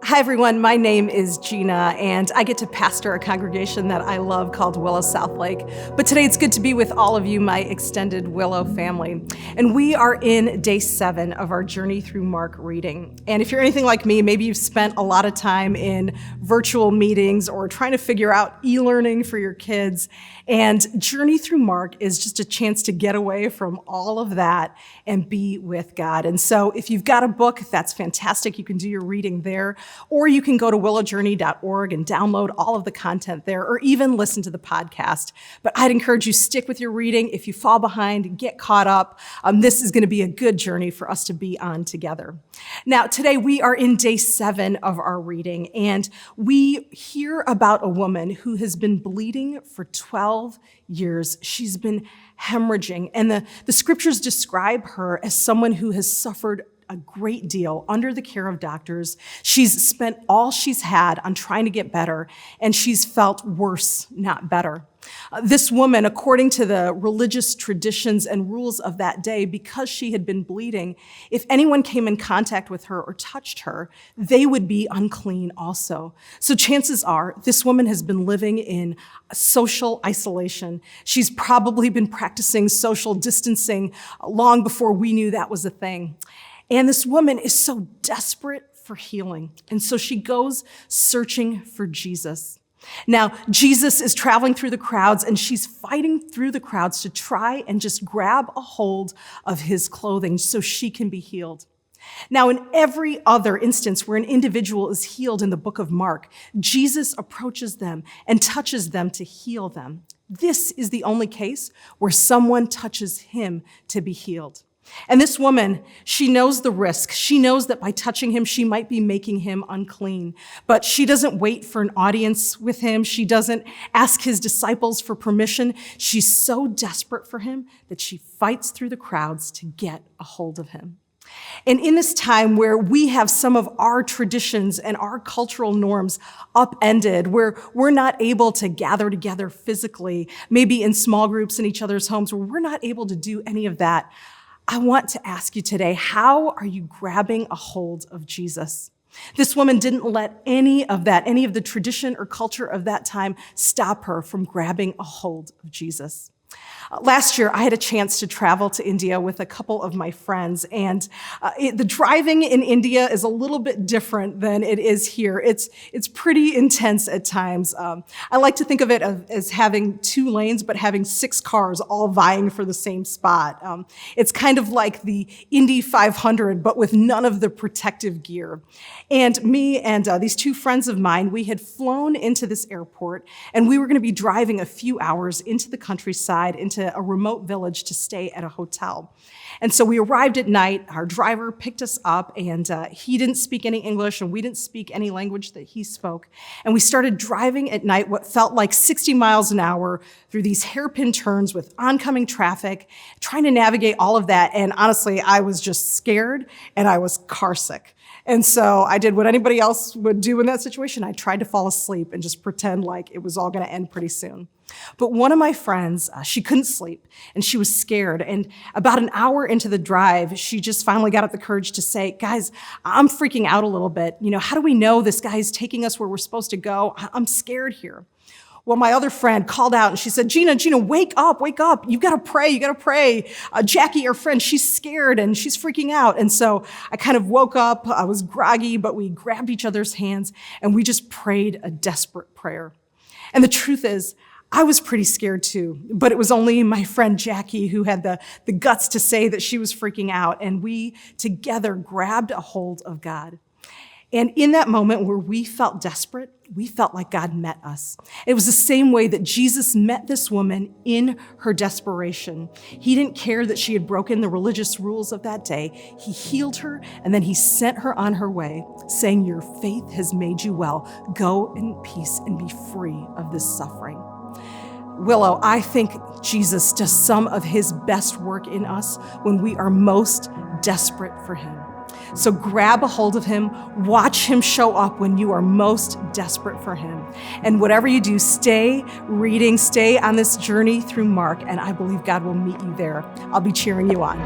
Hi, everyone. My name is Gina, and I get to pastor a congregation that I love called Willow Southlake. But today it's good to be with all of you, my extended Willow family. And we are in day 7 of our journey through Mark reading. And if you're anything like me, maybe you've spent a lot of time in virtual meetings or trying to figure out e-learning for your kids. And Journey Through Mark is just a chance to get away from all of that and be with God. And so if you've got a book, that's fantastic. You can do your reading there. Or you can go to willowjourney.org and download all of the content there, or even listen to the podcast. But I'd encourage you, stick with your reading. If you fall behind, get caught up. This is going to be a good journey for us to be on together. Now, today we are in day 7 of our reading, and we hear about a woman who has been bleeding for 12 years. She's been hemorrhaging, and the scriptures describe her as someone who has suffered a great deal under the care of doctors. She's spent all she's had on trying to get better, and she's felt worse, not better. This woman, according to the religious traditions and rules of that day, because she had been bleeding, if anyone came in contact with her or touched her, they would be unclean also. So chances are this woman has been living in social isolation. She's probably been practicing social distancing long before we knew that was a thing. And this woman is so desperate for healing. And so she goes searching for Jesus. Now, Jesus is traveling through the crowds, and she's fighting through the crowds to try and just grab a hold of his clothing so she can be healed. Now, in every other instance where an individual is healed in the book of Mark, Jesus approaches them and touches them to heal them. This is the only case where someone touches him to be healed. And this woman, she knows the risk. She knows that by touching him, she might be making him unclean. But she doesn't wait for an audience with him. She doesn't ask his disciples for permission. She's so desperate for him that she fights through the crowds to get a hold of him. And in this time where we have some of our traditions and our cultural norms upended, where we're not able to gather together physically, maybe in small groups in each other's homes, where we're not able to do any of that, I want to ask you today, how are you grabbing a hold of Jesus? This woman didn't let any of the tradition or culture of that time stop her from grabbing a hold of Jesus. Last year, I had a chance to travel to India with a couple of my friends, and the driving in India is a little bit different than it is here. It's pretty intense at times. I like to think of it as having 2 lanes, but having 6 cars all vying for the same spot. It's kind of like the Indy 500, but with none of the protective gear. And me and these 2 friends of mine, we had flown into this airport, and we were going to be driving a few hours into the countryside, into a remote village to stay at a hotel. And so we arrived at night. Our driver picked us up, and he didn't speak any English, and we didn't speak any language that he spoke. And we started driving at night what felt like 60 miles an hour through these hairpin turns with oncoming traffic, trying to navigate all of that. And honestly, I was just scared, and I was carsick. And so I did what anybody else would do in that situation. I tried to fall asleep and just pretend like it was all going to end pretty soon. But one of my friends, she couldn't sleep, and she was scared. And about an hour into the drive, she just finally got up the courage to say, "Guys, I'm freaking out a little bit. How do we know this guy is taking us where we're supposed to go? I'm scared here." Well, my other friend called out, and she said, Gina, wake up. You gotta pray. Jackie, our friend, she's scared and she's freaking out. And so I kind of woke up. I was groggy, but we grabbed each other's hands and we just prayed a desperate prayer. And the truth is, I was pretty scared too, but it was only my friend Jackie who had the guts to say that she was freaking out. And we together grabbed a hold of God. And in that moment where we felt desperate, we felt like God met us. It was the same way that Jesus met this woman in her desperation. He didn't care that she had broken the religious rules of that day. He healed her, and then he sent her on her way, saying, "Your faith has made you well. Go in peace and be free of this suffering." Willow, I think Jesus does some of his best work in us when we are most desperate for him. So grab a hold of him, watch him show up when you are most desperate for him. And whatever you do, stay reading, stay on this journey through Mark, and I believe God will meet you there. I'll be cheering you on.